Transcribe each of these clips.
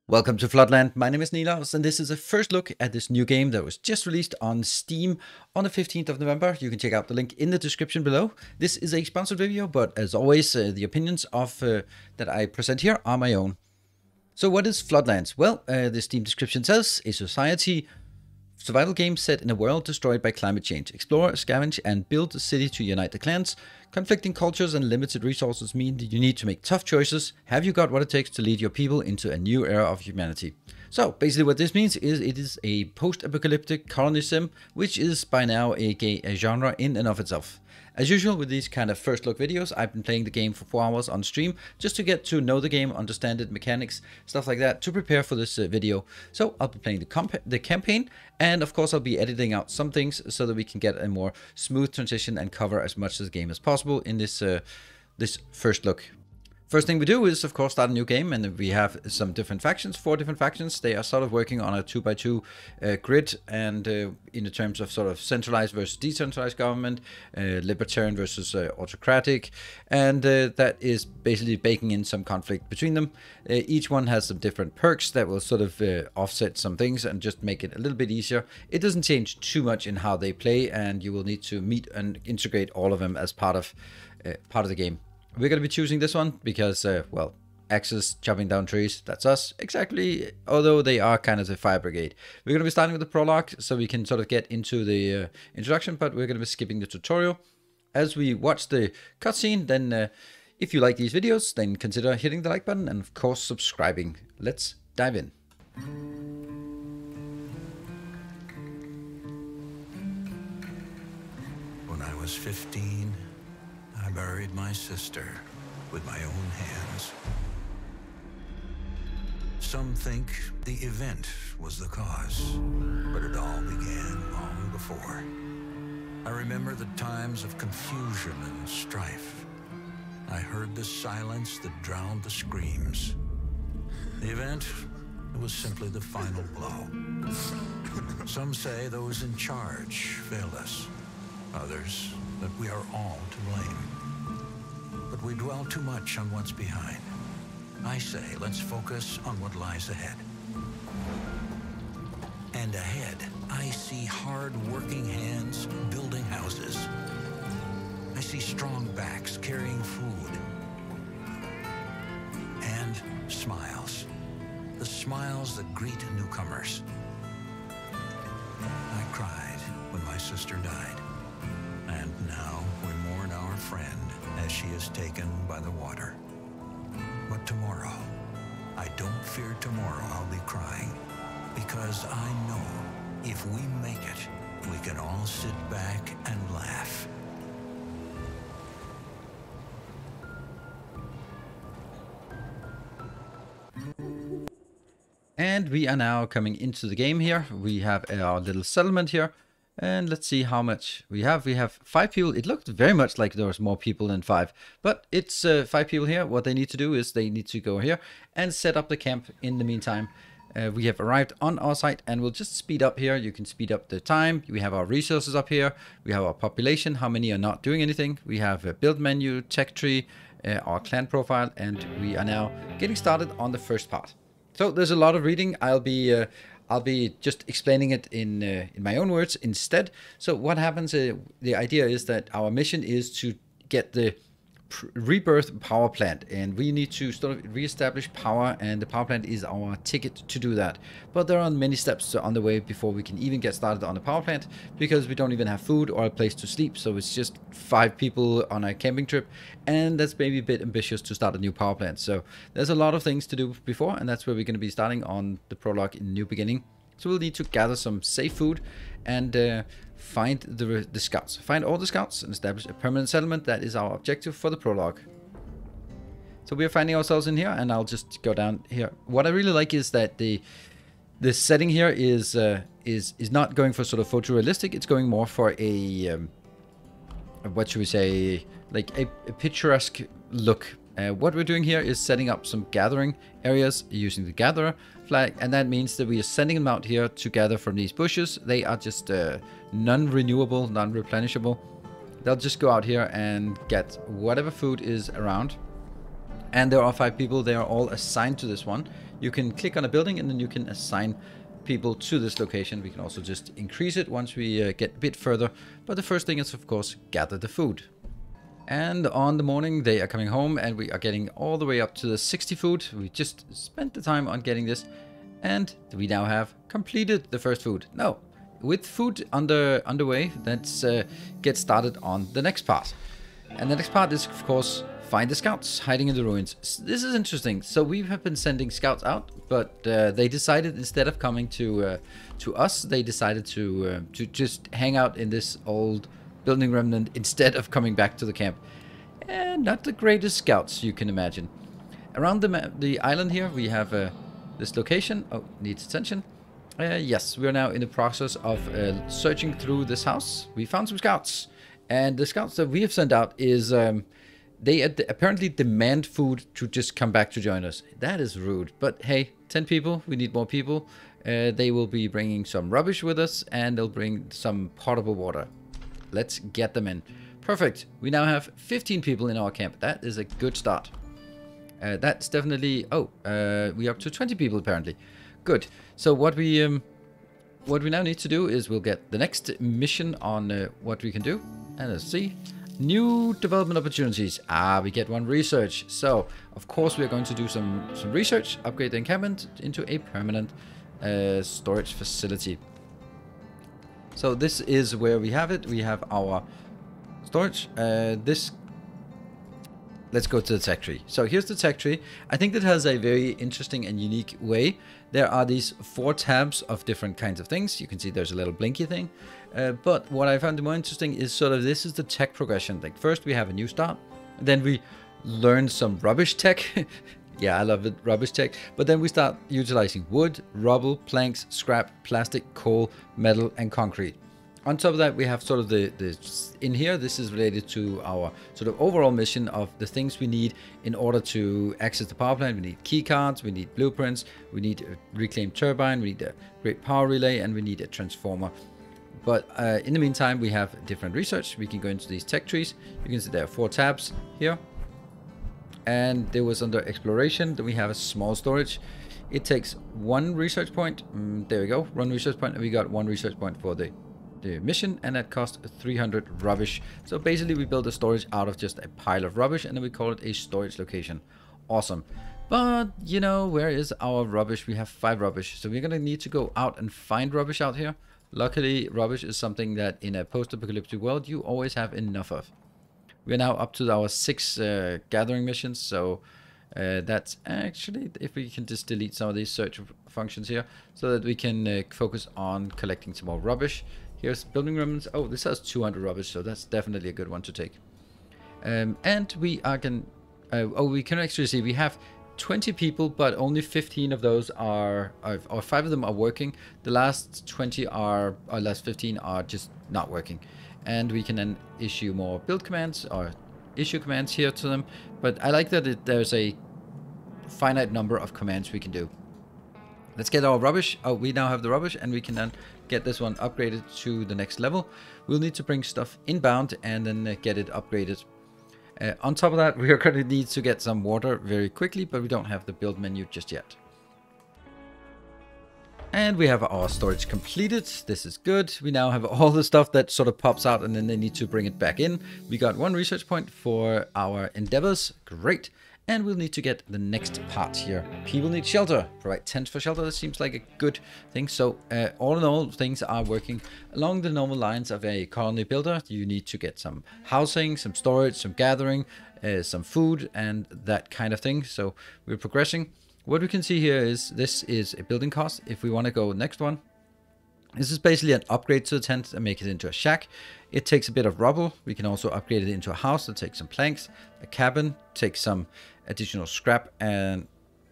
Welcome to Floodland. My name is Nilaus, and this is a first look at this new game that was just released on Steam on the 15th of November. You can check out the link in the description below. This is a sponsored video, but as always, the opinions of that I present here are my own. So what is Floodlands? Well, the Steam description says, a society survival game set in a world destroyed by climate change. Explore, scavenge, and build a city to unite the clans. Conflicting cultures and limited resources mean that you need to make tough choices. Have you got what it takes to lead your people into a new era of humanity? So basically what this means is it is a post-apocalyptic colony sim, which is by now a genre in and of itself. As usual with these kind of first look videos, I've been playing the game for 4 hours on stream just to get to know the game, understand it, mechanics, stuff like that to prepare for this video. So I'll be playing the campaign, and of course I'll be editing out some things so that we can get a more smooth transition and cover as much of the game as possible in this this first look. First thing we do is, of course, start a new game, and we have some different factions, 4 different factions. They are sort of working on a 2x2 grid, and in terms of sort of centralized versus decentralized government, libertarian versus autocratic, and that is basically baking in some conflict between them. Each one has some different perks that will sort of offset some things and just make it a little bit easier. It doesn't change too much in how they play, and you will need to meet and integrate all of them as part of the game. We're going to be choosing this one because, well, axes, chopping down trees, that's us. Exactly, although they are kind of the fire brigade. We're going to be starting with the prologue so we can sort of get into the introduction, but we're going to be skipping the tutorial. As we watch the cutscene, then if you like these videos, then consider hitting the like button and, of course, subscribing. Let's dive in. When I was 15, I buried my sister with my own hands. Some think the event was the cause, but it all began long before. I remember the times of confusion and strife. I heard the silence that drowned the screams. The event was simply the final blow. Some say those in charge failed us. Others, that we are all to blame. But we dwell too much on what's behind. I say, let's focus on what lies ahead. And ahead, I see hard-working hands building houses. I see strong backs carrying food. And smiles. The smiles that greet newcomers. I cried when my sister died. And now we mourn our friend as she is taken by the water. But tomorrow, I don't fear tomorrow I'll be crying, because I know if we make it, we can all sit back and laugh. And we are now coming into the game here. We have our little settlement here. And let's see how much we have. We have 5 people. It looked very much like there was more people than 5. But it's 5 people here. What they need to do is they need to go here and set up the camp in the meantime. We have arrived on our site, and we'll just speed up here. You can speed up the time. We have our resources up here. We have our population, how many are not doing anything. We have a build menu, tech tree, our clan profile, and we are now getting started on the first part. So there's a lot of reading. I'll be just explaining it in my own words instead. So what happens, the idea is that our mission is to get the rebirth power plant, and we need to sort of reestablish power, and the power plant is our ticket to do that. But there are many steps on the way before we can even get started on the power plant, because we don't even have food or a place to sleep. So it's just 5 people on a camping trip, and that's maybe a bit ambitious to start a new power plant. So there's a lot of things to do before, and that's where we're going to be starting on the prologue in the new beginning. So we'll need to gather some safe food and find the scouts. Find all the scouts and establish a permanent settlement. That is our objective for the prologue. So we are finding ourselves in here, and I'll just go down here. What I really like is that the setting here is not going for sort of photorealistic. It's going more for a what should we say, like a picturesque look. What we're doing here is setting up some gathering areas using the gatherer flag, and that means that we are sending them out here to gather from these bushes. They are just non-renewable, non-replenishable. They'll just go out here and get whatever food is around. And there are 5 people. They are all assigned to this one. you can click on a building and then you can assign people to this location. We can also just increase it once we get a bit further. But the first thing is, of course, gather the food. And on the morning, they are coming home and we are getting all the way up to the 60 food. We just spent the time on getting this. And we now have completed the first food. Now, with food underway, let's get started on the next part. And the next part is, of course, find the scouts hiding in the ruins. This is interesting. So we have been sending scouts out, but they decided instead of coming to us, they decided to just hang out in this old building remnant instead of coming back to the camp. And not the greatest scouts you can imagine. Around the island here, we have this location. Oh, needs attention. Yes, we are now in the process of searching through this house. We found some scouts. And the scouts that we have sent out is... they apparently demand food to just come back to join us. That is rude. But hey, 10 people. We need more people. They will be bringing some rubbish with us. And they'll bring some potable water. Let's get them in. Perfect. We now have 15 people in our camp. That is a good start. That's definitely... Oh, we're up to 20 people apparently. Good. So what we now need to do is we'll get the next mission on what we can do. And let's see. New development opportunities. We get one research. So, of course, we're going to do some research. Upgrade the encampment into a permanent storage facility. So this is where we have it. We have our storage. Let's go to the tech tree. So here's the tech tree. I think that has a very interesting and unique way. There are these 4 tabs of different kinds of things. You can see there's a little blinky thing. But what I found more interesting is sort of this is the tech progression. Like first we have a new start. Then we learn some rubbish tech. Yeah, I love it, rubbish tech. But then we start utilizing wood, rubble, planks, scrap, plastic, coal, metal, and concrete. On top of that, we have sort of in here, this is related to our sort of overall mission of the things we need in order to access the power plant. We need key cards, we need blueprints, we need a reclaimed turbine, we need a great power relay, and we need a transformer. But in the meantime, we have different research. We can go into these tech trees. You can see there are 4 tabs here. And there was under exploration, then we have a small storage. It takes 1 research point. There we go, 1 research point, and we got 1 research point for the mission, and that cost 300 rubbish. So basically we build a storage out of just a pile of rubbish, and then we call it a storage location. Awesome. But you know, where is our rubbish? We have 5 rubbish, so we're gonna need to go out and find rubbish out here. Luckily, rubbish is something that in a post-apocalyptic world you always have enough of. We're now up to our 6 gathering missions, so that's actually, if we can just delete some of these search functions here so that we can focus on collecting some more rubbish. Here's building remnants. Oh, this has 200 rubbish, so that's definitely a good one to take. And we are we can actually see we have 20 people, but only 15 of those or 5 of them are working. The last 20 or last 15 are just not working. And we can then issue more build commands or issue commands here to them. But I like that there's a finite number of commands we can do. Let's get our rubbish. Oh, we now have the rubbish, and we can then get this one upgraded to the next level. We'll need to bring stuff inbound and then get it upgraded. On top of that, we are going to need to get some water very quickly, but we don't have the build menu just yet. And we have our storage completed. This is good. We now have all the stuff that sort of pops out, and then they need to bring it back in. We got 1 research point for our endeavors. Great. And we'll need to get the next part here. People need shelter. Provide tents for shelter. That seems like a good thing. So all in all, things are working along the normal lines of a colony builder. You need to get some housing, some storage, some gathering, some food, and that kind of thing. So we're progressing. What we can see here is this is a building cost. If we want to go next one, this is basically an upgrade to the tent and make it into a shack. It takes a bit of rubble. We can also upgrade it into a house that takes some planks, a cabin, takes some additional scrap and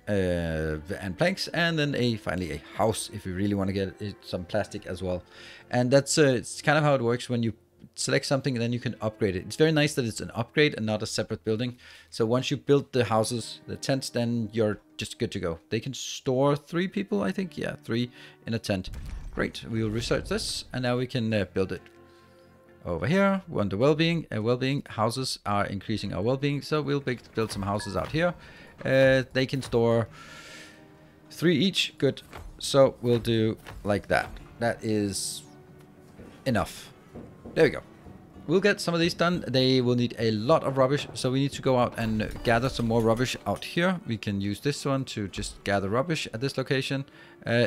planks, and then finally a house if we really want to get some plastic as well. And that's it's kind of how it works. When you select something, and then you can upgrade it. It's very nice that it's an upgrade and not a separate building. So once you build the houses, the tents, then you're just good to go. They can store 3 people, I think. Yeah, 3 in a tent. Great. We will research this, and now we can build it. Over here, under well-being, houses are increasing our well-being, so we'll build some houses out here. They can store 3 each. Good. So we'll do like that. That is enough. There we go. We'll get some of these done. They will need a lot of rubbish, so we need to go out and gather some more rubbish out here. We can use this one to just gather rubbish at this location.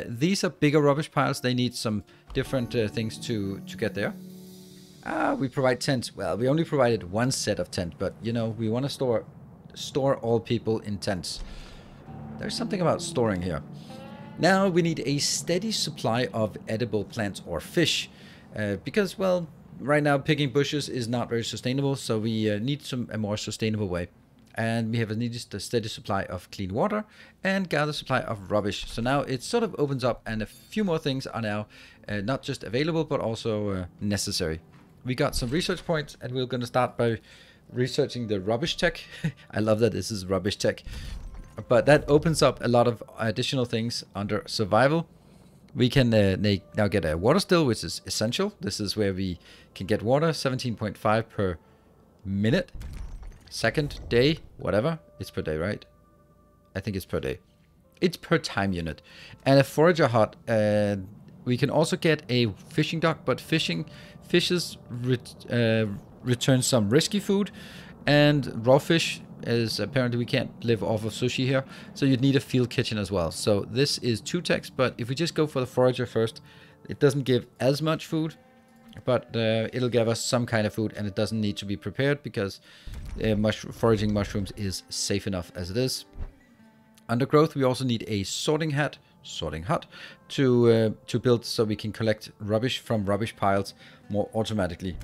These are bigger rubbish piles. They need some different things to get there. We provide tents. Well, we only provided one set of tent, but you know, we want to store all people in tents. There's something about storing here. Now we need a steady supply of edible plants or fish, because, well, right now picking bushes is not very sustainable, so we need a more sustainable way. And we have needed a steady supply of clean water and gather supply of rubbish. So now it sort of opens up, and a few more things are now not just available but also necessary. We got some research points, and we're going to start by researching the rubbish tech. I love that this is rubbish tech. But that opens up a lot of additional things under survival. We can now get a water still, which is essential. This is where we can get water, 17.5 per minute, second, day, whatever. It's per day, right? I think it's per day. It's per time unit. And a forager hut. We can also get a fishing dock, but fishes return some risky food, and raw fish, as apparently we can't live off of sushi here, so you'd need a field kitchen as well. So this is 2 techs, but if we just go for the forager first, it doesn't give as much food, but it'll give us some kind of food, and it doesn't need to be prepared because foraging mushrooms is safe enough as it is. Undergrowth, we also need a sorting hut to build, so we can collect rubbish from rubbish piles more automatically.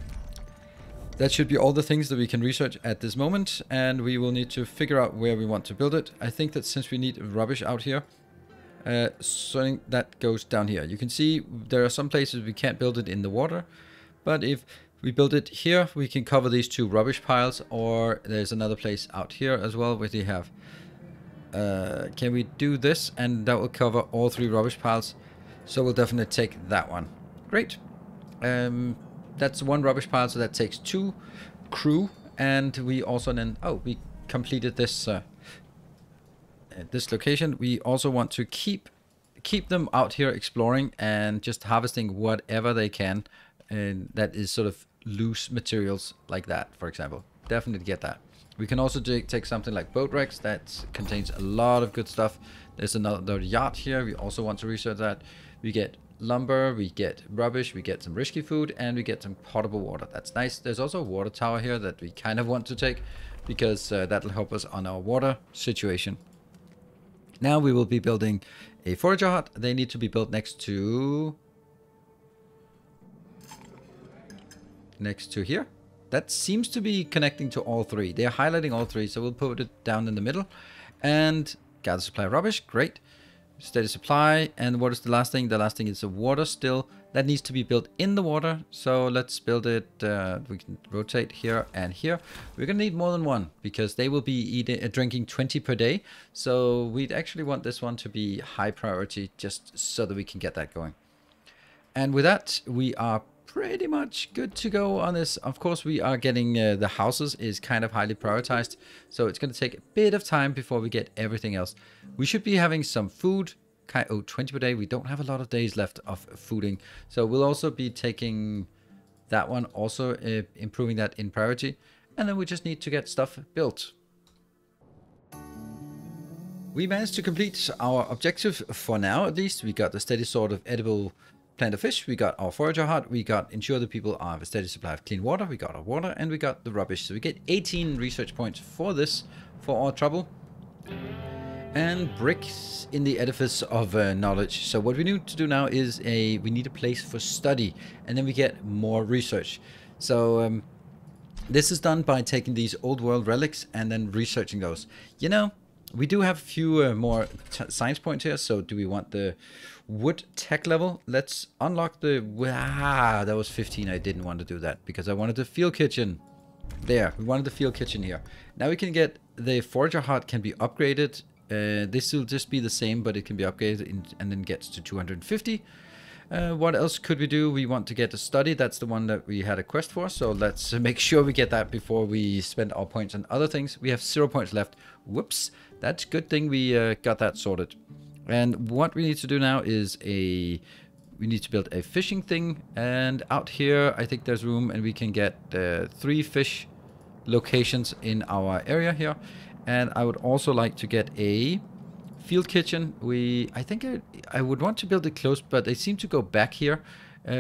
That should be all the things that we can research at this moment, and we will need to figure out where we want to build it. I think that since we need rubbish out here, sorting that goes down here. You can see there are some places we can't build it in the water, but if we build it here, we can cover these 2 rubbish piles, or there's another place out here as well where they have. Can we do this? And that will cover all 3 rubbish piles, so we'll definitely take that one. Great. That's 1 rubbish pile, so that takes 2 crew, and we also then, we completed this this location. We also want to keep them out here exploring and just harvesting whatever they can, and that is sort of loose materials like that, for example. Definitely get that. We can also take something like boat wrecks that contains a lot of good stuff. There's another yacht here. We also want to research that. We get lumber, we get rubbish, we get some risky food, and we get some potable water. That's nice. There's also a water tower here that we kind of want to take because that'll help us on our water situation. Now we will be building a forager hut. They need to be built next to here. That seems to be connecting to all 3. They're highlighting all 3, so we'll put it down in the middle. And gather supply of rubbish. Great. Steady supply. And what is the last thing? The last thing is a water still. That needs to be built in the water. So let's build it. We can rotate here and here. We're going to need more than 1 because they will be drinking 20 per day. So we'd actually want this one to be high priority just so that we can get that going. And with that, we are pretty much good to go on this. Of course, we are getting the houses is kind of highly prioritized, so it's going to take a bit of time before we get everything else. We should be having some food. 20 per day. We don't have a lot of days left of fooding, so we'll also be taking that one, also improving that in priority, and then we just need to get stuff built. We managed to complete our objective for now, at least. We got the steady sort of edible plant of fish, we got our forager hut, we got ensure the people have a steady supply of clean water, we got our water, and we got the rubbish. So we get 18 research points for this, for our trouble. And bricks in the edifice of knowledge. So what we need to do now is we need a place for study, and then we get more research. So this is done by taking these old world relics and then researching those. You know, we do have a few more science points here. So do we want the wood tech level? Let's unlock the... that was 15. I didn't want to do that because I wanted the field kitchen. There, we wanted the field kitchen here. Now we can get the forager hut can be upgraded. This will just be the same, but it can be upgraded and then gets to 250. What else could we do? We want to get a study. That's the one that we had a quest for. So let's make sure we get that before we spend our points on other things. We have 0 points left. Whoops. That's a good thing we got that sorted. And what we need to do now is we need to build a fishing thing. And out here, I think there's room, and we can get 3 fish locations in our area here. And I would also like to get a field kitchen. I think I would want to build it close, but they seem to go back here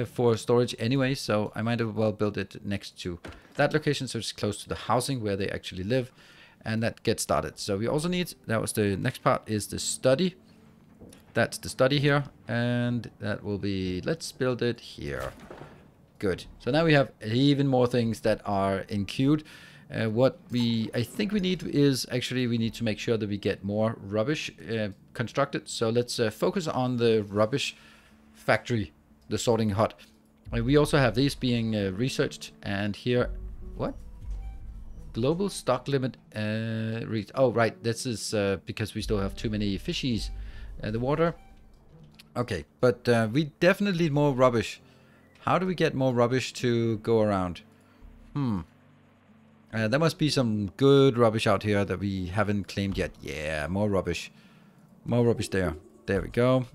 for storage anyway, so I might as well build it next to that location, so it's close to the housing where they actually live, and that gets started. So we also need, that was the next part, is the study. That's the study here, and that will be, let's build it here. Good. So now we have even more things that are in queued. What I think we need is actually we need to make sure that we get more rubbish constructed. So let's focus on the rubbish factory, the sorting hut. We also have these being researched, and here, what? Global stock limit reached. Oh, right. This is because we still have too many fishies in the water. Okay, but we definitely need more rubbish. How do we get more rubbish to go around? There must be some good rubbish out here that we haven't claimed yet. Yeah, more rubbish. More rubbish there. There we go.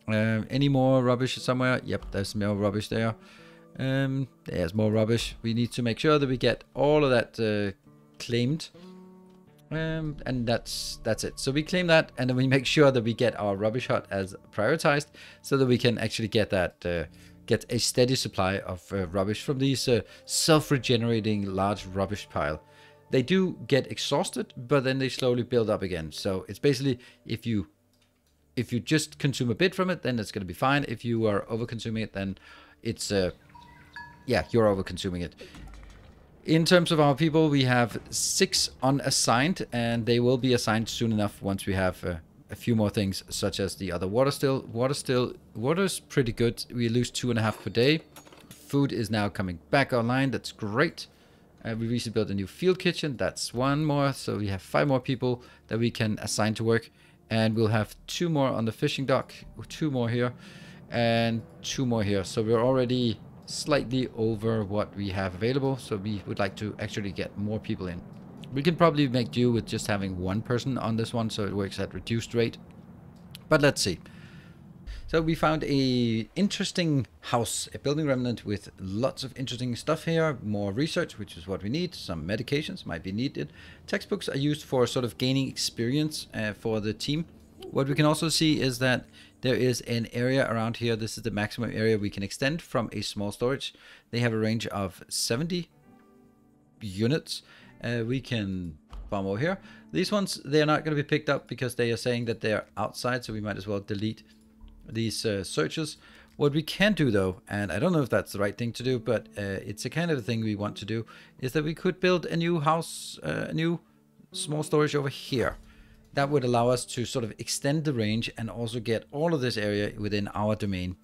Any more rubbish somewhere? Yep, there's more rubbish there. There's more rubbish. We need to make sure that we get all of that claimed. And that's it. So we claim that, and then we make sure that we get our rubbish hut as prioritized, so that we can actually get that get a steady supply of rubbish from these self-regenerating large rubbish pile. They do get exhausted, but then they slowly build up again. So it's basically, if you just consume a bit from it, then it's going to be fine. If you are over-consuming it, then it's yeah, you're over-consuming it. In terms of our people, we have 6 unassigned, and they will be assigned soon enough once we have a few more things, such as the other water still. Water's pretty good. We lose 2.5 per day. Food is now coming back online. That's great. We recently built a new field kitchen. That's 1 more. So we have 5 more people that we can assign to work. And we'll have 2 more on the fishing dock. 2 more here. And 2 more here. So we're already slightly over what we have available. So we would like to actually get more people in. We can probably make do with just having 1 person on this one, so it works at reduced rate. But let's see. So we found a interesting house, a building remnant with lots of interesting stuff here. More research, which is what we need. Some medications might be needed. Textbooks are used for sort of gaining experience for the team. What we can also see is that there is an area around here. This is the maximum area we can extend from a small storage. They have a range of 70 units. We can bomb over here. These ones, they are not going to be picked up because they are saying that they are outside, so we might as well delete these searches. What we can do though, and I don't know if that's the right thing to do, but it's a kind of a thing we want to do, is that we could build a new house, a new small storage over here. That would allow us to sort of extend the range and also get all of this area within our domain.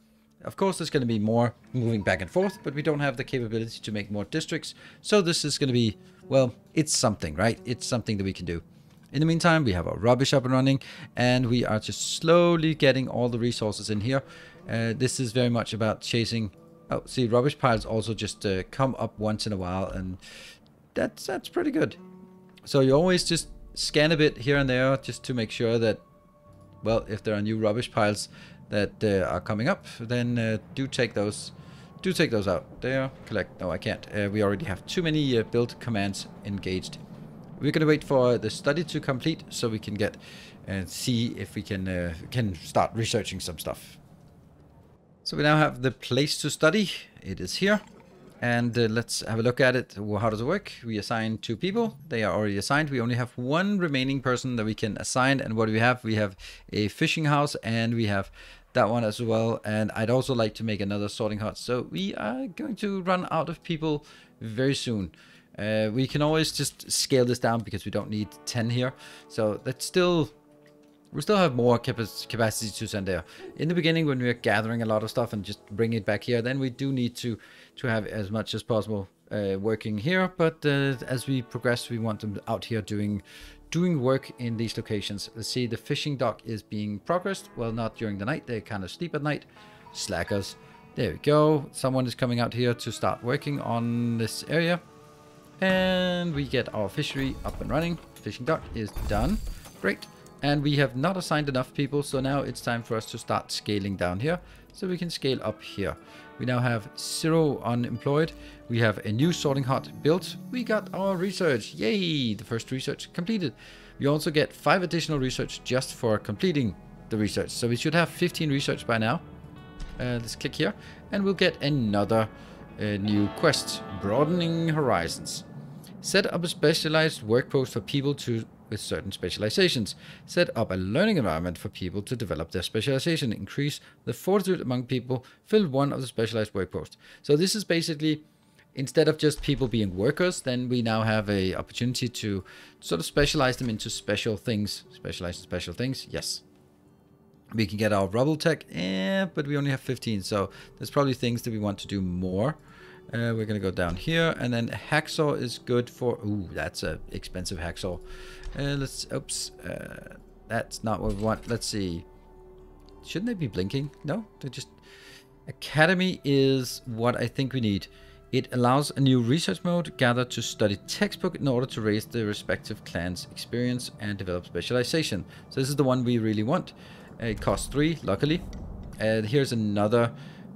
Of course, there's going to be more moving back and forth, but we don't have the capability to make more districts. So this is going to be, well, it's something, right? It's something that we can do. In the meantime, we have our rubbish up and running, and we are just slowly getting all the resources in here. This is very much about chasing. Oh, see, rubbish piles also just come up once in a while, and that's pretty good. So you always just scan a bit here and there just to make sure that, well, if there are new rubbish piles that are coming up, then do take those out. There, collect. No, I can't. We already have too many build commands engaged. We're going to wait for the study to complete so we can get and see if we can start researching some stuff. So we now have the place to study. It is here. And let's have a look at it. How does it work? We assign 2 people. They are already assigned. We only have 1 remaining person that we can assign. And what do we have? We have a fishing house, and we have that one as well. And I'd also like to make another sorting hut. So we are going to run out of people very soon. We can always just scale this down because we don't need 10 here. So that's still... we still have more capacity to send there. In the beginning, when we are gathering a lot of stuff and just bring it back here, then we do need to have as much as possible working here. But as we progress, we want them out here doing work in these locations. Let's see, the fishing dock is being progressed. Well, not during the night. They kind of sleep at night. Slackers. There we go. Someone is coming out here to start working on this area. And we get our fishery up and running. Fishing dock is done. Great. And we have not assigned enough people, so now it's time for us to start scaling down here, so we can scale up here. We now have 0 unemployed. We have a new sorting hut built. We got our research. Yay! The first research completed. We also get 5 additional research just for completing the research. So we should have 15 research by now. Let's click here, and we'll get another new quest. Broadening horizons. Set up a specialized work post for people with certain specializations. Set up a learning environment for people to develop their specialization. Increase the fortitude among people. Fill one of the specialized work posts. So this is basically, instead of just people being workers, then we now have a opportunity to sort of specialize them into special things. Specialize in special things, yes. We can get our rubble tech, but we only have 15, so there's probably things that we want to do more. We're gonna go down here, and then hacksaw is good for, ooh, that's a expensive hacksaw. That's not what we want. Let's see. Shouldn't they be blinking? No, they're just... Academy is what I think we need. It allows a new research mode, gather to study textbook in order to raise the respective clan's experience and develop specialization. So this is the one we really want. It costs 3, luckily. And here's another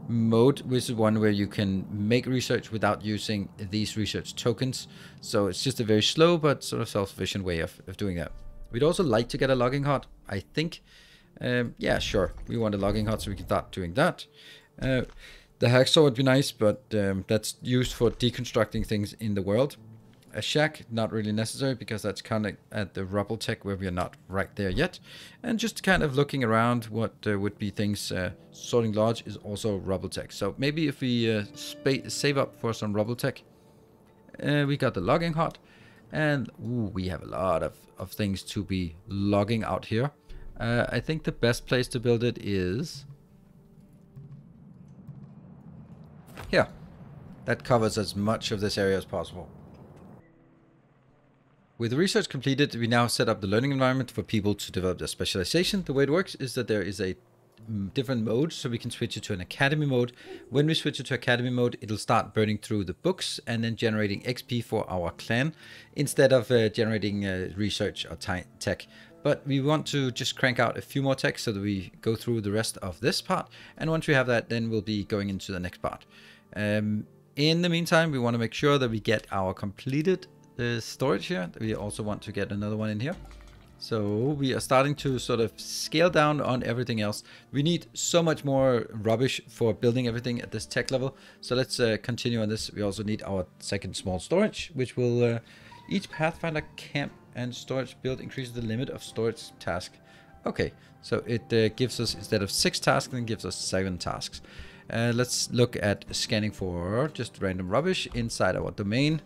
mode, which is one where you can make research without using these research tokens. So it's just a very slow but sort of self-sufficient way of doing that. We'd also like to get a logging hut, I think. Yeah, sure. We want a logging hut so we can start doing that. The hacksaw would be nice, but that's used for deconstructing things in the world. A shack, not really necessary, because that's kind of at the rubble tech where we are not right there yet. And just kind of looking around what would be things. Sorting lodge is also rubble tech. So maybe if we save up for some rubble tech. We got the logging hut. And ooh, we have a lot of things to be logging out here. I think the best place to build it is here. That covers as much of this area as possible. With the research completed, we now set up the learning environment for people to develop their specialization. The way it works is that there is a different mode, so we can switch it to an academy mode. When we switch it to academy mode, it'll start burning through the books and then generating XP for our clan instead of generating research or tech. But we want to just crank out a few more tech so that we go through the rest of this part. And once we have that, then we'll be going into the next part. In the meantime, we want to make sure that we get our completed storage here. We also want to get another one in here. So we are starting to sort of scale down on everything else. We need so much more rubbish for building everything at this tech level. So let's continue on this. We also need our second small storage, which will each Pathfinder camp and storage build increases the limit of storage task. Okay, so it gives us, instead of 6 tasks, then gives us 7 tasks. Let's look at scanning for just random rubbish inside our domain.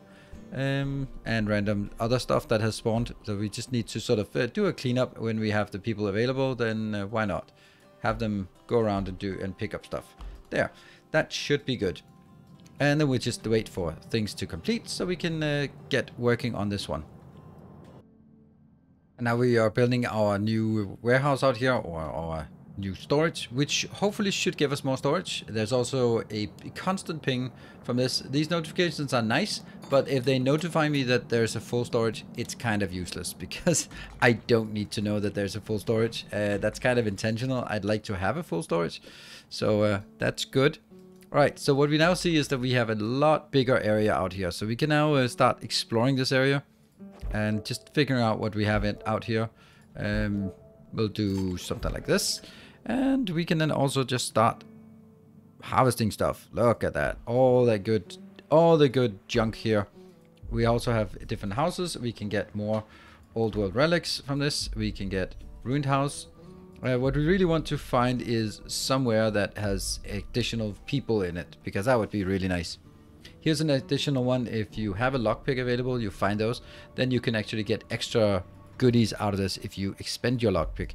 And random other stuff that has spawned. So we just need to sort of do a cleanup when we have the people available. Then why not have them go around and pick up stuff there. That should be good. And then we just wait for things to complete so we can get working on this one. And now we are building our new warehouse out here, or our new storage, which hopefully should give us more storage. There's also a constant ping from this. These notifications are nice, but if they notify me that there's a full storage, it's kind of useless because I don't need to know that there's a full storage. That's kind of intentional. I'd like to have a full storage, so that's good. All right, so what we now see is that we have a lot bigger area out here, so we can now start exploring this area and just figuring out what we have out here. We'll do something like this. And we can then also just start harvesting stuff. Look at that. All the good junk here. We also have different houses. We can get more old world relics from this. We can get ruined house. What we really want to find is somewhere that has additional people in it, because that would be really nice. Here's an additional one. If you have a lockpick available, you find those, then you can actually get extra goodies out of this if you expend your lockpick.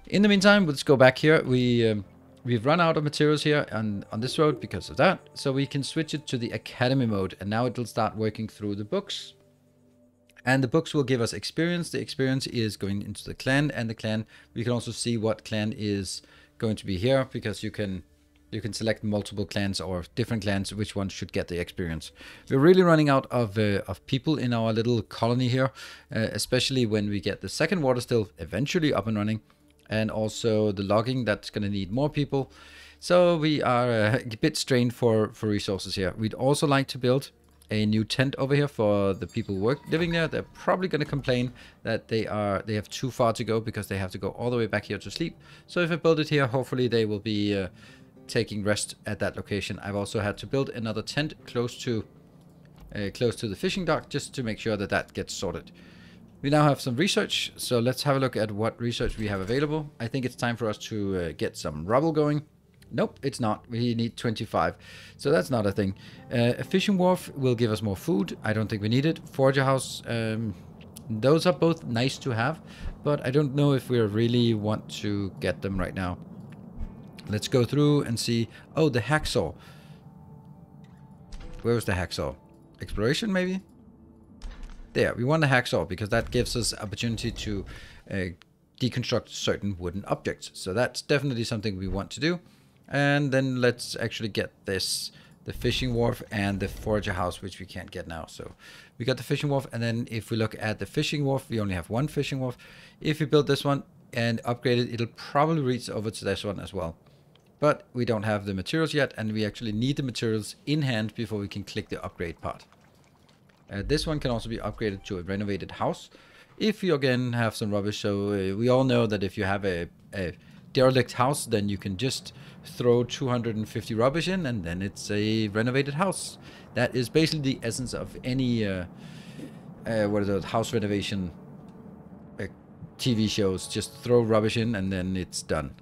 In the meantime, let's go back here. We've run out of materials here on this road because of that, so we can switch it to the academy mode, and now it'll start working through the books. And the books will give us experience. The experience is going into the clan, and the clan, we can also see what clan is going to be here, because you can You can select multiple clans or different clans, which ones should get the experience. We're really running out of people in our little colony here, especially when we get the second water still eventually up and running, and also the logging that's going to need more people. So we are a bit strained for resources here. We'd also like to build a new tent over here for the people living there. They're probably going to complain that they have too far to go because they have to go all the way back here to sleep. So if I build it here, hopefully they will be taking rest at that location. I've also had to build another tent close to the fishing dock just to make sure that that gets sorted. We now have some research, so let's have a look at what research we have available. I think it's time for us to get some rubble going. Nope, it's not. We need 25, so that's not a thing. A fishing wharf will give us more food. I don't think we need it. Forager house, those are both nice to have, but I don't know if we really want to get them right now. Let's go through and see. Oh, the hacksaw. Where was the hacksaw? Exploration, maybe? There, we want the hacksaw because that gives us opportunity to deconstruct certain wooden objects. So that's definitely something we want to do. And then let's actually get this, the fishing wharf and the forager house, which we can't get now. So we got the fishing wharf, and then if we look at the fishing wharf, we only have one fishing wharf. If we build this one and upgrade it, it'll probably reach over to this one as well. But we don't have the materials yet, and we actually need the materials in hand before we can click the upgrade part. This one can also be upgraded to a renovated house if you again have some rubbish. So we all know that if you have a derelict house, then you can just throw 250 rubbish in and then it's a renovated house. That is basically the essence of any what is it, house renovation TV shows. Just throw rubbish in and then it's done.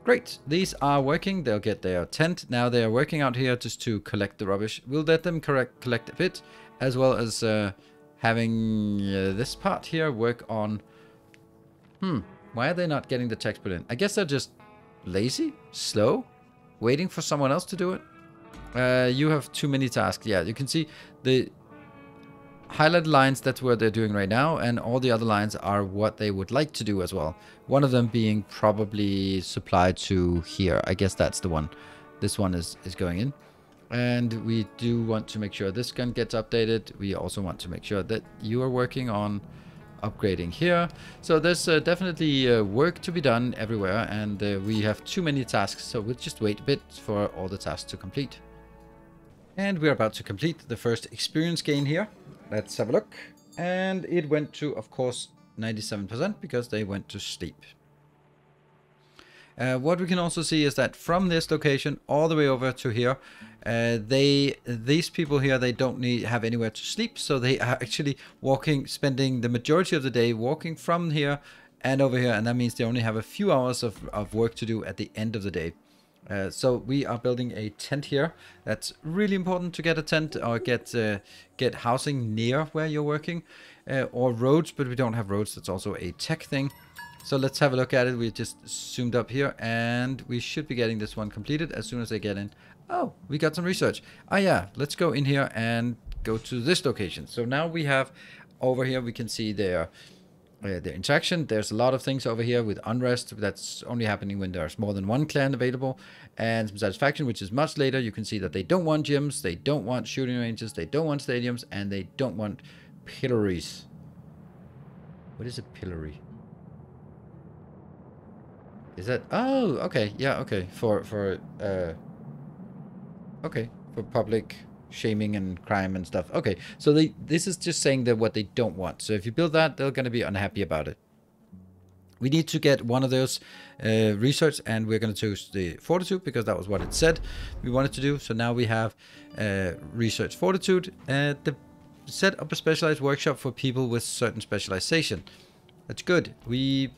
Great, these are working. They'll get their tent. Now they are working out here just to collect the rubbish. We'll let them collect a bit, as well as having this part here work on... why are they not getting the text put in? I guess they're just lazy, slow, waiting for someone else to do it. You have too many tasks. Yeah, you can see the highlighted lines, that's what they're doing right now, and all the other lines are what they would like to do as well. One of them being probably supplied to here. I guess that's the one. This one is going in. And we do want to make sure this gun gets updated. We also want to make sure that you are working on upgrading here. So there's definitely work to be done everywhere, and we have too many tasks, so we'll just wait a bit for all the tasks to complete. And we're about to complete the first experience gain here. Let's have a look. And it went to, of course, 97% because they went to sleep. What we can also see is that from this location all the way over to here, these people here, they don't have anywhere to sleep, so they are actually spending the majority of the day walking from here and over here, and that means they only have a few hours of work to do at the end of the day. So we are building a tent here. That's really important to get a tent or get housing near where you're working, or roads, but we don't have roads. That's also a tech thing. So let's have a look at it. We just zoomed up here, and we should be getting this one completed as soon as they get in. Oh, we got some research. Ah, yeah, let's go in here and go to this location. So now we have over here, we can see their interaction. There's a lot of things over here with unrest. That's only happening when there's more than one clan available. And some satisfaction, which is much later. You can see that they don't want gyms, they don't want shooting ranges, they don't want stadiums, and they don't want pillories. What is a pillory? Is that... Oh, okay. Yeah, okay. For public shaming and crime and stuff. Okay, so this is just saying that what they don't want. So if you build that, they're going to be unhappy about it. We need to get one of those research, and we're going to choose the fortitude because that was what it said we wanted to do. So now we have research fortitude, the set up a specialized workshop for people with certain specialization. That's good.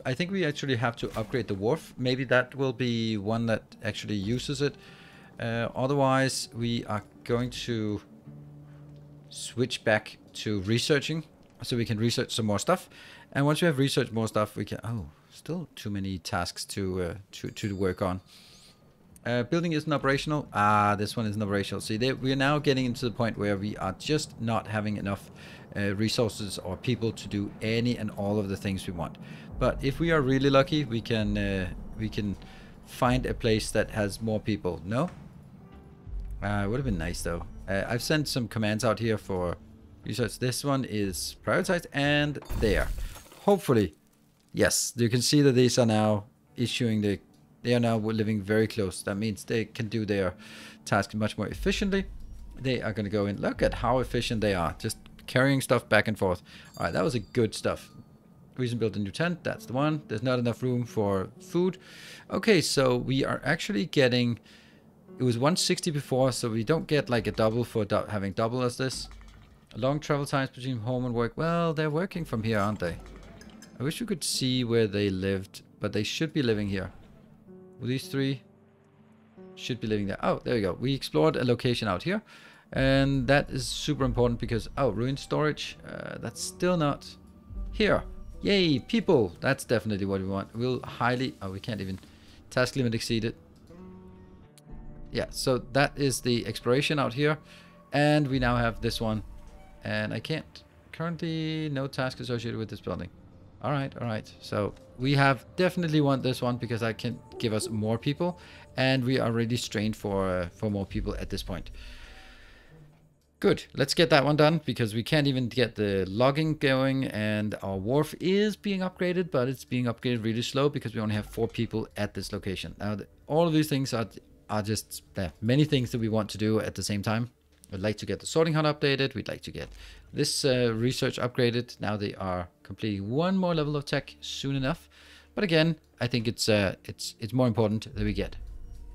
I think we actually have to upgrade the wharf. Maybe that will be one that actually uses it. Otherwise, we are going to switch back to researching so we can research some more stuff. And once we have researched more stuff, we can... Oh, still too many tasks to work on. Building isn't operational. Ah, this one isn't operational. See, we are now getting into the point where we are just not having enough resources or people to do any and all of the things we want. But if we are really lucky, we can find a place that has more people. No? It would have been nice though. I've sent some commands out here for research. This one is prioritized, and there. Hopefully, yes, you can see that these are now issuing the. They are now living very close. That means they can do their task much more efficiently. They are going to go in. Look at how efficient they are. Just carrying stuff back and forth. All right, that was a good stuff. Reason build a new tent. That's the one. There's not enough room for food. Okay, so we are actually getting. It was 160 before, so we don't get like a double for having double as this. Long travel times between home and work. Well, they're working from here, aren't they? I wish we could see where they lived, but they should be living here. Well, these three should be living there. Oh, there we go. We explored a location out here, and that is super important because, oh, ruined storage. That's still not here. Yay, people. That's definitely what we want. We'll highly... Oh, we can't even... Task limit exceeded. Yeah, so that is the exploration out here. And we now have this one. And I can't... Currently, no task associated with this building. Alright, alright. So, we have definitely want this one because that can give us more people. And we are really strained for more people at this point. Good. Let's get that one done because we can't even get the logging going, and our wharf is being upgraded, but it's being upgraded really slow because we only have 4 people at this location. Now, all of these things are just many things that we want to do at the same time. We'd like to get the sorting hut updated. We'd like to get this research upgraded. Now they are completing one more level of tech soon enough. But again, I think it's more important that we get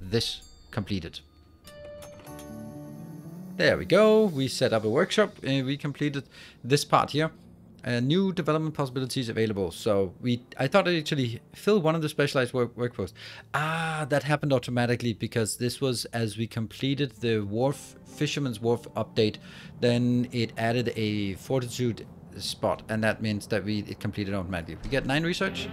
this completed. There we go. We set up a workshop and we completed this part here. New development possibilities available. So I thought I'd actually fill one of the specialized work posts. Ah, that happened automatically because this was as we completed the wharf, Fisherman's Wharf update, then it added a fortitude spot, and that means that it completed automatically. We get 9 research.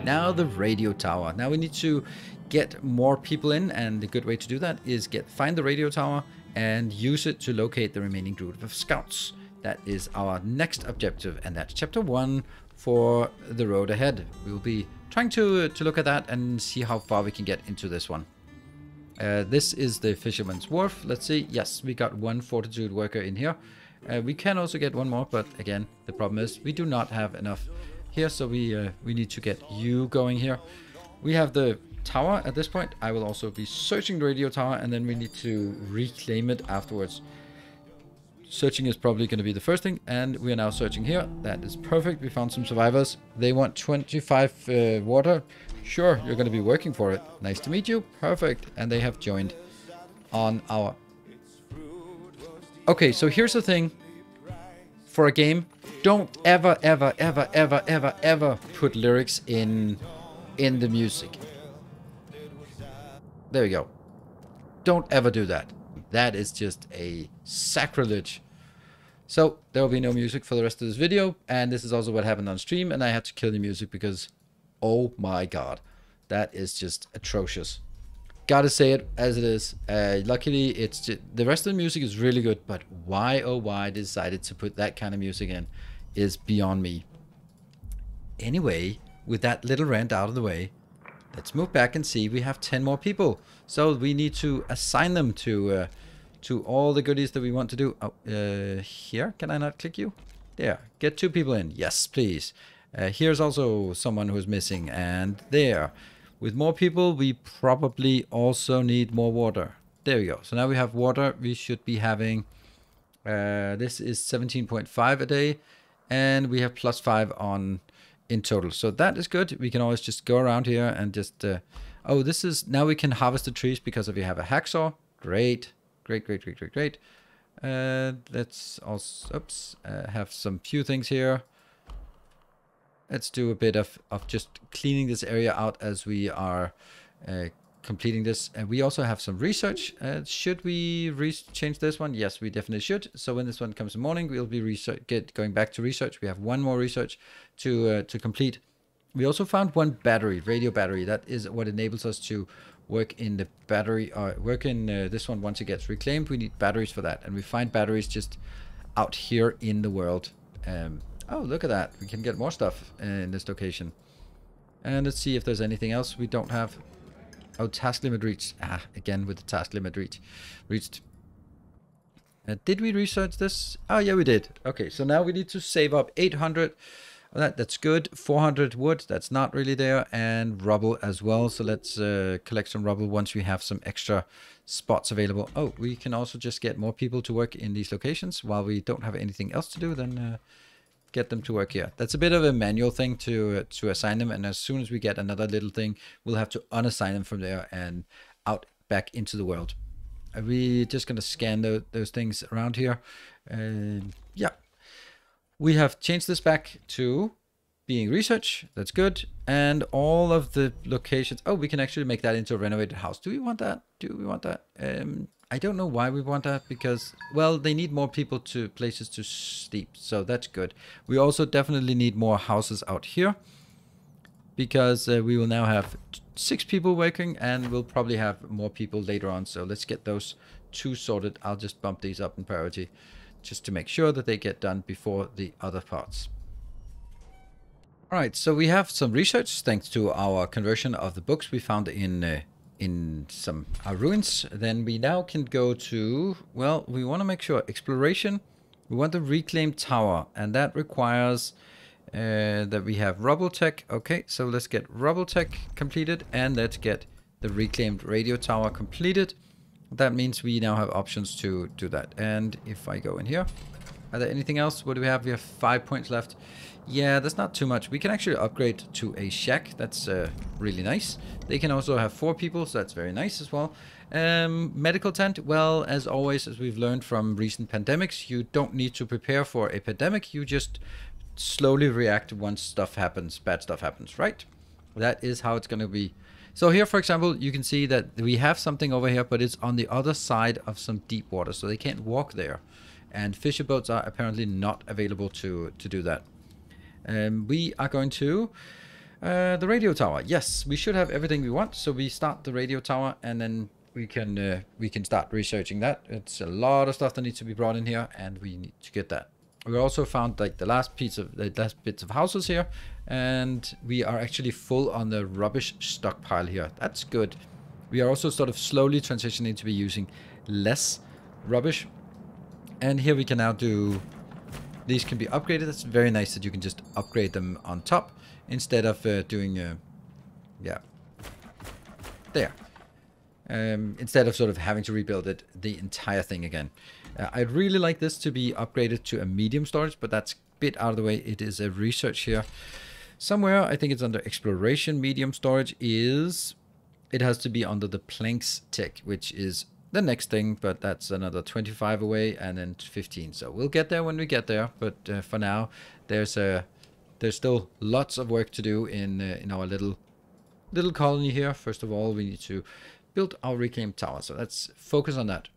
Now the radio tower. Now we need to get more people in, and the good way to do that is find the radio tower and use it to locate the remaining group of scouts. That is our next objective, and that's chapter 1 for the road ahead. We will be trying to look at that and see how far we can get into this one. This is the Fisherman's Wharf. Let's see. Yes, we got 1 fortitude worker in here. We can also get 1 more, but again, the problem is we do not have enough here, so we need to get you going here. We have the tower at this point. I will also be searching the radio tower, and then we need to reclaim it afterwards. Searching is probably going to be the first thing, and we are now searching here. That is perfect. We found some survivors. They want 25 water. Sure, you're going to be working for it. Nice to meet you. Perfect. And they have joined on our... Okay, so here's the thing. For a game, don't ever put lyrics in the music. There we go. Don't ever do that. That is just a sacrilege. So there will be no music for the rest of this video, and this is also what happened on stream, and I had to kill the music because, oh my god, that is just atrocious. Gotta say it as it is. Luckily, it's just, the rest of the music is really good, but why oh why decided to put that kind of music in is beyond me. Anyway, with that little rant out of the way, let's move back and see we have 10 more people. So we need to assign them to all the goodies that we want to do. Oh, here, can I not click you? There, get 2 people in. Yes, please. Here's also someone who's missing, and there. With more people, we probably also need more water. There we go. So now we have water. We should be having, this is 17.5 a day, and we have +5 on in total. So that is good. We can always just go around here and just, oh, this is, now we can harvest the trees because we have a hacksaw. Great. Great. Let's also, oops, have some few things here. Let's do a bit of just cleaning this area out as we are completing this. And we also have some research. Should we change this one? Yes, we definitely should. So when this one comes in the morning, we'll be going back to research. We have 1 more research to complete. We also found 1 battery, radio battery. That is what enables us to work in the battery, work in this one once it gets reclaimed. We need batteries for that, and we find batteries just out here in the world. Oh, look at that. We can get more stuff in this location. And let's see if there's anything else we don't have. Oh, task limit reached. Again with the task limit reached. Did we research this? Oh, yeah, we did. Okay, so now we need to save up 800. That's good. 400 wood, that's not really there. And rubble as well. So let's collect some rubble once we have some extra spots available. Oh, we can also just get more people to work in these locations while we don't have anything else to do. Then get them to work here. That's a bit of a manual thing to assign them. And as soon as we get another little thing, we'll have to unassign them from there and out back into the world. We're just going to scan those things around here. Yeah. We have changed this back to being research. That's good. And all of the locations. Oh, we can actually make that into a renovated house. Do we want that? Do we want that? I don't know why we want that because, well, they need more people to places to sleep. So that's good. We also definitely need more houses out here because we will now have 6 people working and we'll probably have more people later on. So let's get those 2 sorted. I'll just bump these up in priority just to make sure that they get done before the other parts. All right, so we have some research thanks to our conversion of the books we found in some ruins. Then we now can go to, well, we want to make sure exploration. We want the reclaimed tower, and that requires that we have rubble tech. Okay, so let's get rubble tech completed, and let's get the reclaimed radio tower completed. That means we now have options to do that. And if I go in here, are there anything else? What do we have? We have 5 points left. Yeah, that's not too much. We can actually upgrade to a shack. That's really nice. They can also have 4 people, so that's very nice as well. Medical tent. Well, as always, as we've learned from recent pandemics, you don't need to prepare for a pandemic. You just slowly react once stuff happens, bad stuff happens, right? That is how it's going to be. So here, for example, you can see that we have something over here, but it's on the other side of some deep water, so they can't walk there. And fisher boats are apparently not available to do that. We are going to the radio tower. Yes, we should have everything we want. So we start the radio tower, and then we can start researching that. It's a lot of stuff that needs to be brought in here, and we need to get that. We also found like the last bits of houses here, and we are actually full on the rubbish stockpile here. That's good. We are also sort of slowly transitioning to be using less rubbish. And here we can now do, these can be upgraded. That's very nice that you can just upgrade them on top instead of doing, yeah, there. Instead of sort of having to rebuild it, the entire thing again. I'd really like this to be upgraded to a medium storage, but that's a bit out of the way. It is a research here. Somewhere, I think it's under exploration. Medium storage is, it has to be under the planks tech, which is the next thing, but that's another 25 away and then 15. So we'll get there when we get there. But for now, there's still lots of work to do in our little colony here. First of all, we need to build our reclaimed tower. So let's focus on that.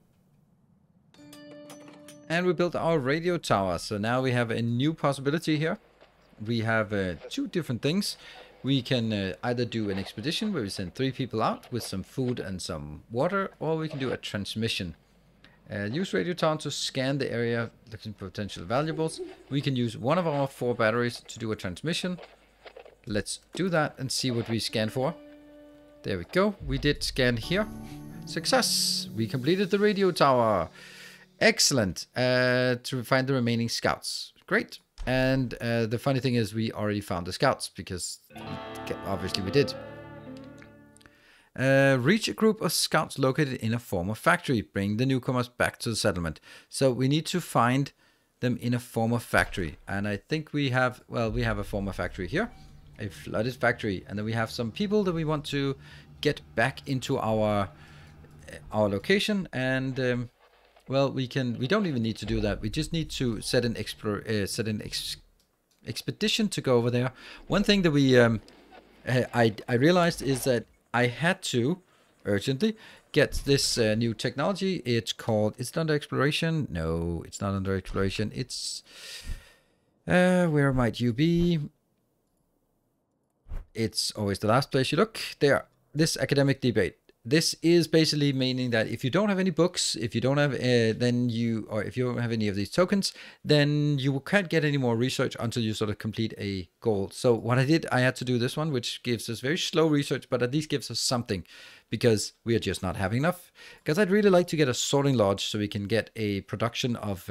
And we built our radio tower. So now we have a new possibility here. We have 2 different things. We can either do an expedition where we send 3 people out with some food and some water, or we can do a transmission. Use radio tower to scan the area looking for potential valuables. We can use one of our 4 batteries to do a transmission. Let's do that and see what we scan for. There we go. We did scan here. Success! We completed the radio tower. Excellent. To find the remaining scouts. Great. And the funny thing is we already found the scouts because obviously we did. Reach a group of scouts located in a former factory. Bring the newcomers back to the settlement. So we need to find them in a former factory. And I think we have, well, we have a former factory here. A flooded factory. And then we have some people that we want to get back into our location. And well, we don't even need to do that. We just need to set an expedition to go over there. One thing that we I realized is that I had to urgently get this new technology. It's called, is it under exploration? No, it's not under exploration. It's where might you be? It's always the last place you look. There. This academic debate. this is basically meaning that if you don't have any books, if you don't have if you don't have any of these tokens, then you can't get any more research until you sort of complete a goal. So what I did, I had to do this one, which gives us very slow research, but at least gives us something, because we are just not having enough. Because I'd really like to get a sorting lodge so we can get a production of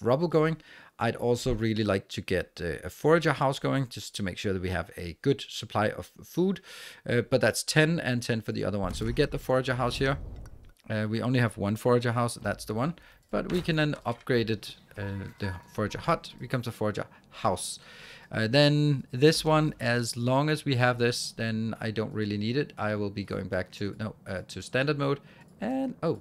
rubble going. I'd also really like to get a forager house going, just to make sure that we have a good supply of food. But that's 10 and 10 for the other one. So we get the forager house here. We only have one forager house, that's the one. But we can then upgrade it. The forager hut becomes a forager house. Then this one, as long as we have this, then I don't really need it. I will be going back to standard mode. And oh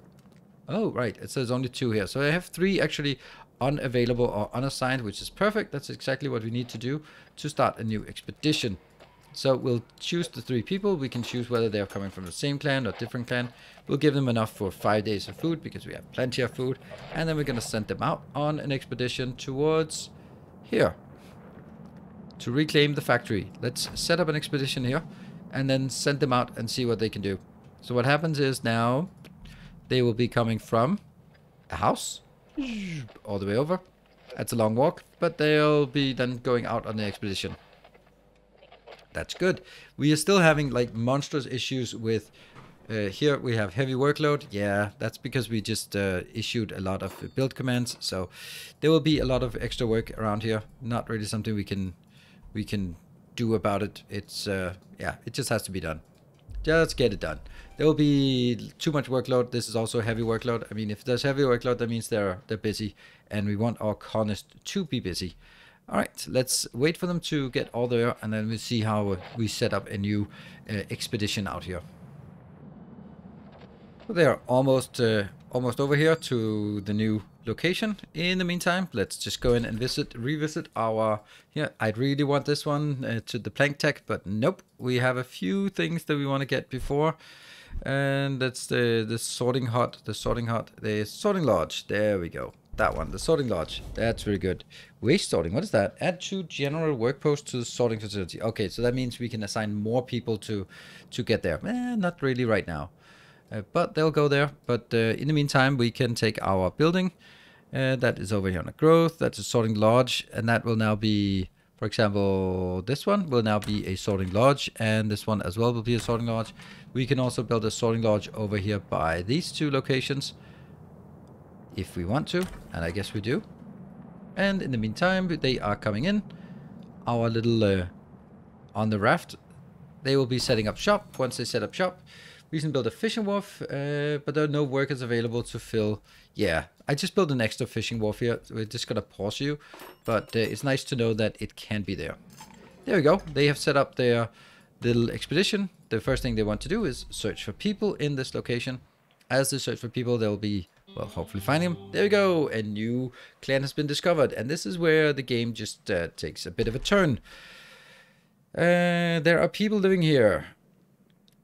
right, it says only 2 here. So I have 3 actually unavailable or unassigned, which is perfect. That's exactly what we need to do to start a new expedition. So we'll choose the 3 people. We can choose whether they're coming from the same clan or different clan. We'll give them enough for 5 days of food, because we have plenty of food. And then we're going to send them out on an expedition towards here to reclaim the factory. Let's set up an expedition here and then send them out and see what they can do. So what happens is now they will be coming from a house all the way over. That's a long walk, but they'll be then going out on the expedition. That's good. We are still having like monstrous issues with here we have heavy workload. Yeah, that's because we just issued a lot of build commands, so there will be a lot of extra work around here. Not really something we can do about it. It's yeah, it just has to be done. Just get it done. There will be too much workload. This is also a heavy workload. I mean, if there's heavy workload, that means they're busy, and we want our colonists to be busy. All right, let's wait for them to get all there, and then we'll see how we set up a new expedition out here. They are almost over here to the new location. In the meantime, let's just go in and revisit our... Yeah, I'd really want this one to the plank tech, but nope. We have a few things that we want to get before. And that's the sorting hut, the sorting lodge. There we go. That one, the sorting lodge. That's really good. Waste sorting, what is that? Add 2 general work posts to the sorting facility. Okay, so that means we can assign more people to get there. Not really right now. But they'll go there. But in the meantime, we can take our building. That is over here on the growth. That's a sorting lodge. And that will now be, for example, this one will now be a sorting lodge. And this one as well will be a sorting lodge. We can also build a sorting lodge over here by these 2 locations, if we want to. And I guess we do. And in the meantime, they are coming in. Our little, on the raft, they will be setting up shop. Once they set up shop, we can build a fishing wharf, but there are no workers available to fill. Yeah, I just built an extra fishing wharf here. We're just going to pause you, but it's nice to know that it can be there. There we go. They have set up their little expedition. The first thing they want to do is search for people in this location. As they search for people, they'll be, well, hopefully finding them. There we go. A new clan has been discovered. And this is where the game just takes a bit of a turn. There are people living here.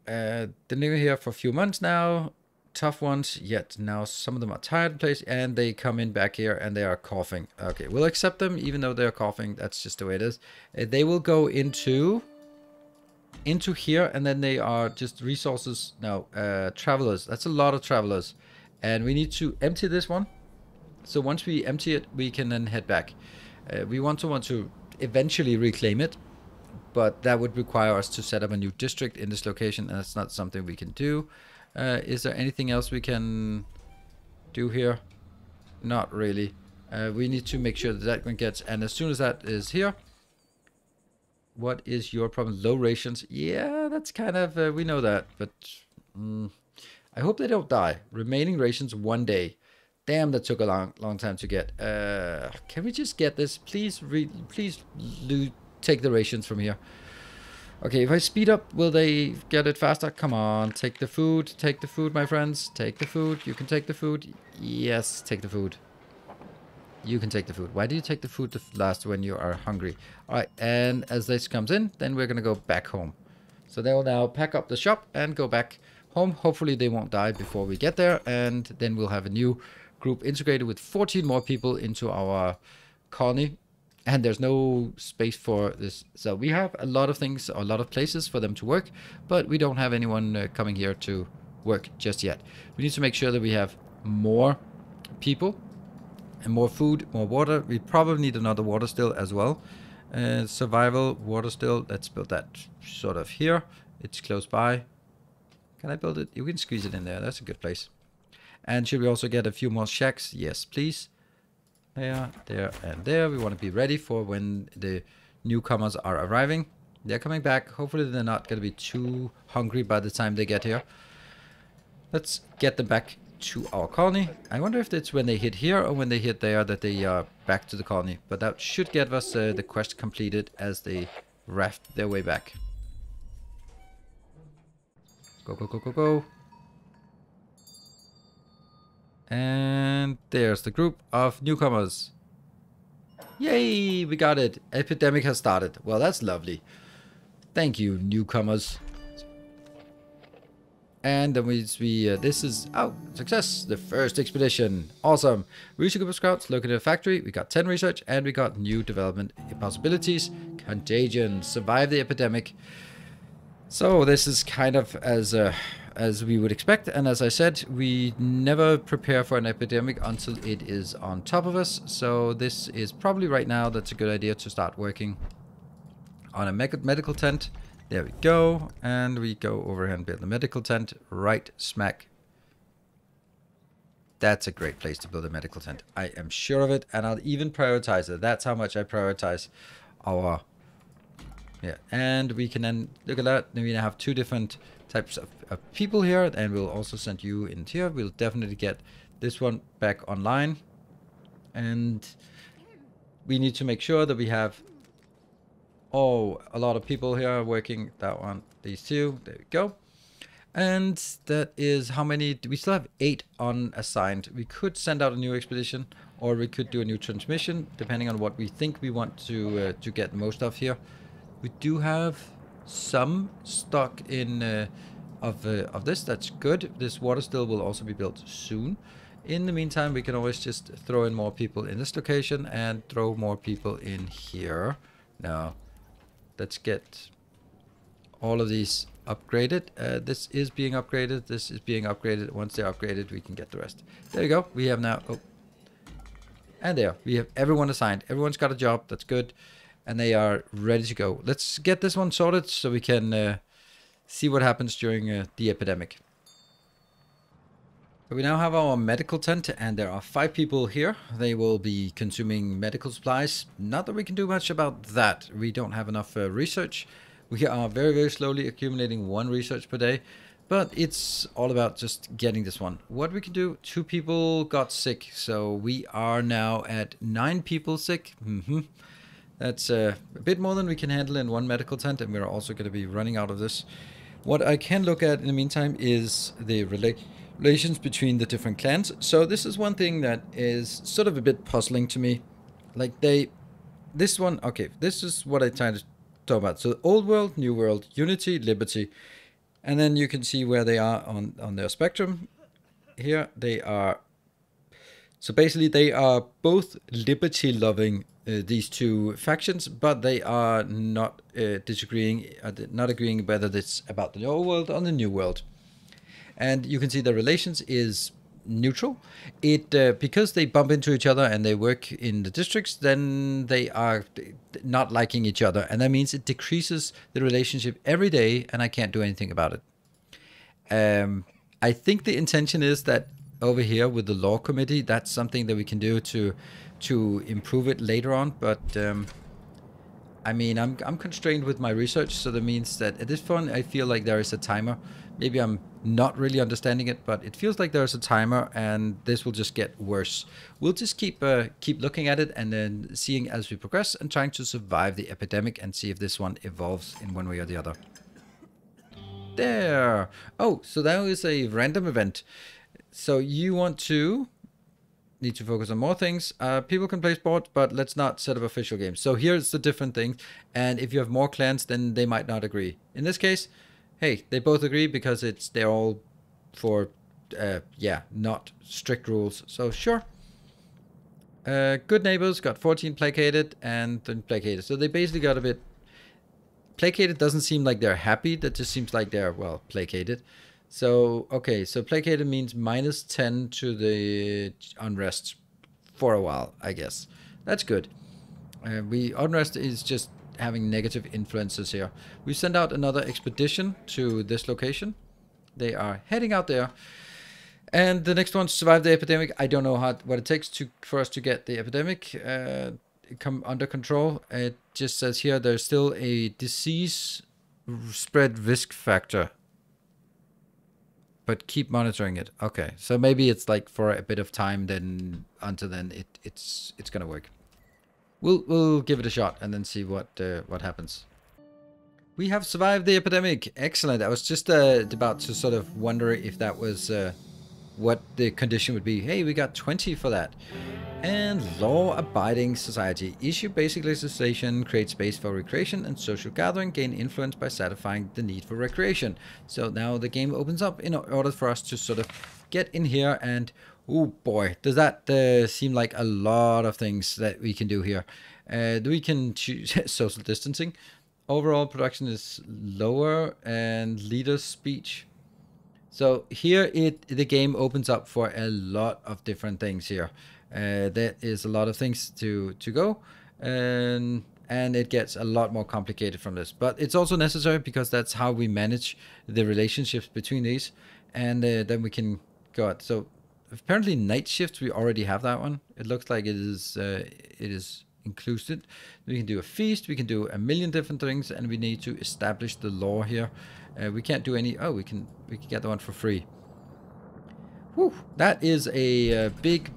They're living here for a few months now. Tough ones, yet now some of them are tired of the place, and they come in back here and they are coughing. Okay, we'll accept them even though they're coughing. That's just the way it is. They will go into here, and then they are just resources. No, travelers. That's a lot of travelers, and we need to empty this one. So once we empty it, we can then head back. We want to eventually reclaim it, but that would require us to set up a new district in this location, and that's not something we can do. Is there anything else we can do here? Not really. We need to make sure that that one gets, and as soon as that is here, what is your problem? Low rations. Yeah, that's kind of, we know that, but I hope they don't die. Remaining rations 1 day. Damn, that took a long time to get. Can we just get this? Please, please take the rations from here. Okay, if I speed up, will they get it faster? Come on, take the food. Take the food, my friends. Take the food. You can take the food. Yes, take the food. You can take the food. Why do you take the food last when you are hungry? All right, and as this comes in, then we're going to go back home. So they will now pack up the shop and go back home. Hopefully they won't die before we get there, and then we'll have a new group integrated with 14 more people into our colony. And there's no space for this. So we have a lot of things, a lot of places for them to work, but we don't have anyone coming here to work just yet. We need to make sure that we have more people and more food, more water. We probably need another water still as well. Survival, water still. Let's build that sort of here. It's close by. Can I build it? You can squeeze it in there. That's a good place. And should we also get a few more shacks? Yes, please. There, there, and there. We want to be ready for when the newcomers are arriving. They're coming back. Hopefully they're not going to be too hungry by the time they get here. Let's get them back to our colony. I wonder if it's when they hit here or when they hit there that they are back to the colony. But that should get us the quest completed as they raft their way back. Go, go, go, go, go. And there's the group of newcomers. Yay, we got it. Epidemic has started. Well, that's lovely. Thank you, newcomers. And then this is, success, the first expedition. Awesome. Reach a group of scouts, located a factory. We got 10 research and we got new development possibilities. Contagion, survive the epidemic. So this is kind of as we would expect. And as I said, we never prepare for an epidemic until it is on top of us. So this is probably right now, that's a good idea to start working on a medical tent. There we go, and we go over here and build the medical tent right smack. That's a great place to build a medical tent. I am sure of it, and I'll even prioritize it. That's how much I prioritize our... Yeah, and we can then, look at that, then we have two different types of people here, and we'll also send you in here. We'll definitely get this one back online. And we need to make sure that we have... Oh, a lot of people here working. That one, these two. There we go. And that is how many? We still have 8 unassigned. We could send out a new expedition, or we could do a new transmission, depending on what we think we want to get most of here. We do have some stock in of this. That's good. This water still will also be built soon. In the meantime, we can always just throw in more people in this location and throw more people in here. Now, let's get all of these upgraded. This is being upgraded. This is being upgraded. Once they're upgraded, we can get the rest. There you go. We have now... Oh. And there. We have everyone assigned. Everyone's got a job. That's good. And they are ready to go. Let's get this one sorted so we can see what happens during the epidemic. We now have our medical tent, and there are 5 people here. They will be consuming medical supplies. Not that we can do much about that. We don't have enough research. We are very, very slowly accumulating 1 research per day. But it's all about just getting this one. What we can do, 2 people got sick. So we are now at 9 people sick. That's a bit more than we can handle in 1 medical tent. And we're also going to be running out of this. What I can look at in the meantime is the relations between the different clans. So this is one thing that is sort of a bit puzzling to me. Like this one, okay, this is what I try to talk about. So old world, new world, unity, liberty. And then you can see where they are on their spectrum. Here they are. So basically they are both liberty loving, these 2 factions, but they are not disagreeing, not agreeing whether it's about the old world or the new world. And you can see the relations is neutral. It because they bump into each other and they work in the districts, then they are not liking each other. And that means it decreases the relationship every day, and I can't do anything about it. I think the intention is that over here with the law committee, that's something that we can do to improve it later on. But I mean, I'm constrained with my research, so that means that at this point I feel like there is a timer. Maybe I'm not really understanding it, but it feels like there's a timer, and this will just get worse. We'll just keep looking at it and then seeing as we progress and trying to survive the epidemic and see if this one evolves in one way or the other. There. Oh, so that is a random event. So you need to focus on more things. People can play sport, but let's not set up official games. So here's the different thing. And if you have more clans, then they might not agree. In this case, hey, they both agree because they're all for, not strict rules. So sure. Good neighbors got 14 placated and then placated. So they basically got a bit... Placated doesn't seem like they're happy. That just seems like they're, well, placated. So, okay, so placated means -10 to the unrest for a while, I guess. That's good. Unrest is just having negative influences here. We send out another expedition to this location. They are heading out there. And the next one to survive the epidemic. I don't know what it takes for us to get the epidemic come under control. It just says here there's still a disease spread risk factor. But keep monitoring it. Okay, so maybe it's like for a bit of time. Then until then, it's gonna work. We'll give it a shot and then see what happens. We have survived the epidemic. Excellent. I was just about to sort of wonder if that was what the condition would be. Hey, we got 20 for that. And law-abiding society. Issue basic legislation, create space for recreation and social gathering, gain influence by satisfying the need for recreation. So now the game opens up in order for us to sort of get in here and, oh boy, does that seem like a lot of things that we can do here. We can choose social distancing. Overall production is lower and leader's speech. So here the game opens up for a lot of different things here. There is a lot of things to go, and it gets a lot more complicated from this. But it's also necessary because that's how we manage the relationships between these, and then we can go out. So apparently night shifts, we already have that one. It looks like it is included. We can do a feast, we can do a million different things, and we need to establish the law here. We can't do any. Oh, we can get the one for free. Whew, that is a big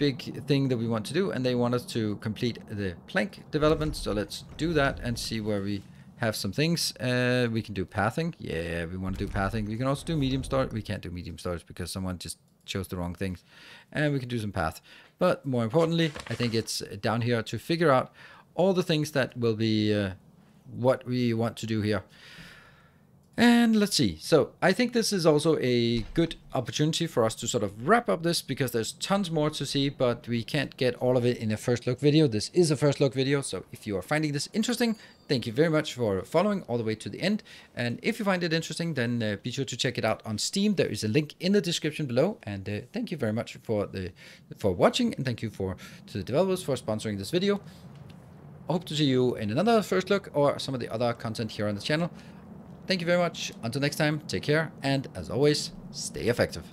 thing that we want to do, and they want us to complete the plank development. So let's do that and see where we have some things. We can do pathing. Yeah, we want to do pathing. We can also do medium storage. We can't do medium storage because someone just chose the wrong things. And we can do some path. But more importantly, I think it's down here to figure out all the things that will be what we want to do here. And let's see. So I think this is also a good opportunity for us to sort of wrap up this, because there's tons more to see, but we can't get all of it in a first look video. This is a first look video. So if you are finding this interesting, thank you very much for following all the way to the end. And if you find it interesting, then be sure to check it out on Steam. There is a link in the description below. And thank you very much for watching, and thank you to the developers for sponsoring this video. I hope to see you in another first look or some of the other content here on the channel. Thank you very much. Until next time, take care, and as always, stay effective.